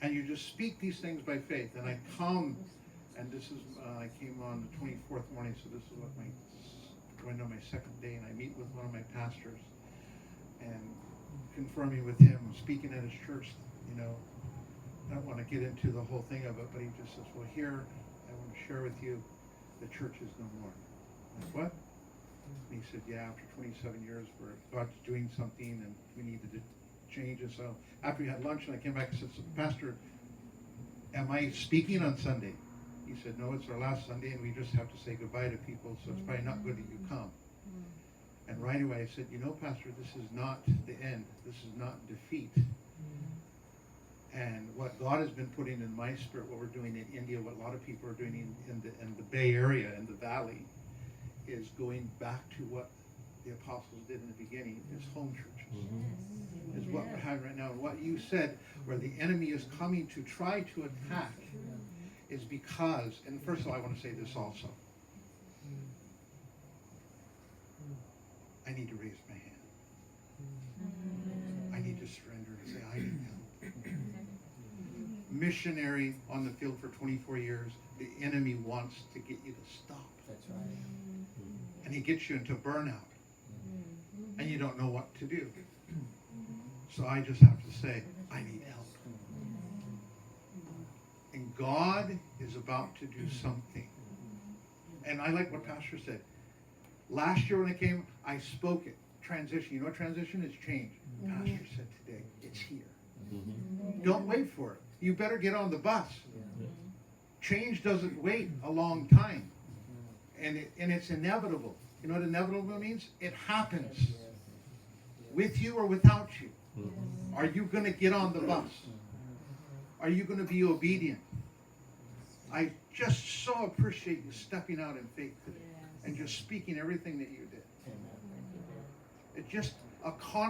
And you just speak these things by faith. And I come, and this is, I came on the 24th morning, so this is what going on my second day, and I meet with one of my pastors, and confirming with him, speaking at his church, I don't want to get into the whole thing of it, but he just says, well, here, I want to share with you, the church is no more. I'm like, what? And he said, yeah, after 27 years, where God's doing something, and we needed to change. And so after we had lunch, and I came back and said, so, Pastor, am I speaking on Sunday? He said, no, it's our last Sunday, and we just have to say goodbye to people, so it's probably not good that you come. And right away I said, Pastor, this is not the end. This is not defeat. And what God has been putting in my spirit, what we're doing in India, what a lot of people are doing in the Bay Area, in the Valley, is going back to what the apostles did in the beginning, is home churches. Is what we're having right now. And what you said, where the enemy is coming to try to attack, is because, and first of all, I want to say this also. I need to raise my hand. I need to surrender and say, I need help. Missionary on the field for 24 years, the enemy wants to get you to stop. That's right. And he gets you into burnout. And you don't know what to do. So I just have to say, I need help. And God is about to do something. And I like what Pastor said. Last year when I came, I spoke it. Transition. You know what transition is? Change. Pastor said today, it's here. Don't wait for it. You better get on the bus. Change doesn't wait a long time. And it's inevitable. You know what inevitable means? It happens. With you or without you. Are you going to get on the bus? Are you going to be obedient? I just so appreciate you stepping out in faith today and just speaking everything that you did. It's just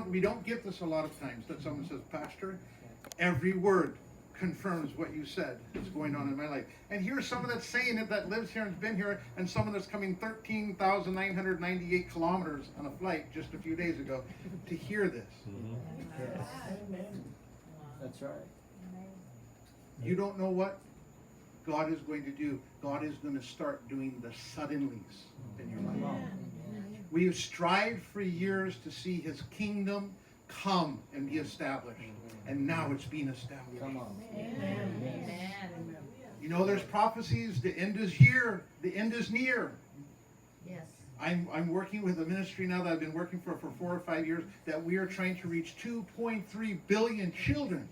we don't get this a lot of times, that someone says, Pastor, every word confirms what you said is going on in my life. And here's someone that's saying it, that lives here and has been here, and someone that's coming 13,998 kilometers on a flight just a few days ago to hear this. Yes. That's right. You don't know what God is going to do. God is going to start doing the suddenlies in your life. We have strived for years to see his kingdom come and be established. And now it's being established. Come on. You know, there's prophecies. The end is here. The end is near. Yes. I'm working with a ministry now that I've been working for 4 or 5 years, that we are trying to reach 2.3 billion children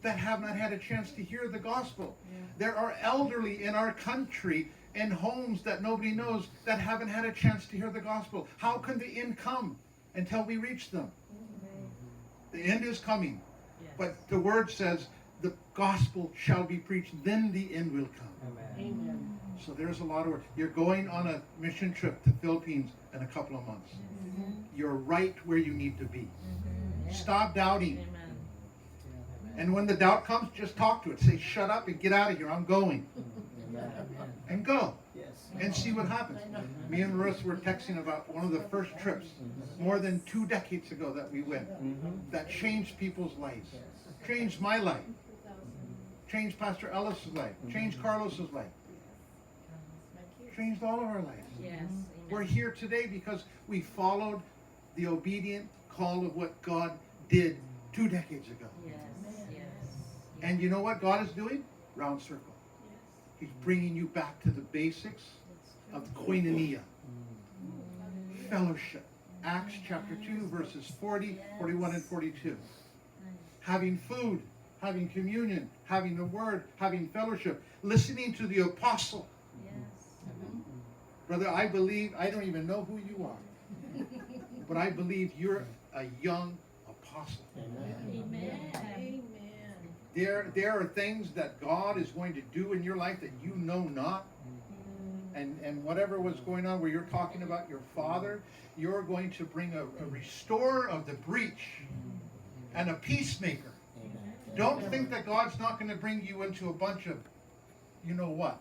that have not had a chance to hear the gospel. There are elderly in our country in homes that nobody knows that haven't had a chance to hear the gospel. How can the end come until we reach them? The end is coming. But the word says the gospel shall be preached, then the end will come. Amen. So there's a lot of work. You're going on a mission trip to Philippines in a couple of months. You're right where you need to be. Stop doubting. And when the doubt comes, just talk to it. Say, shut up and get out of here. I'm going. And go. And see what happens. Me and Marissa were texting about one of the first trips more than 2 decades ago that we went. That changed people's lives. Changed my life. Changed Pastor Ellis's life. Changed Carlos's life. Changed all of our lives. Yes. We're here today because we followed the obedient call of what God did 2 decades ago. Yes. And you know what God is doing? Round circle. He's bringing you back to the basics of koinonia. Fellowship. Acts chapter 2, verses 40, 41, and 42. Having food, having communion, having the word, having fellowship, listening to the apostle. Brother, I believe, I don't even know who you are, but I believe you're a young apostle. Amen. There are things that God is going to do in your life that you know not. And whatever was going on where you're talking about your father, you're going to bring a restorer of the breach and a peacemaker. Don't think that God's not going to bring you into a bunch of, you know what.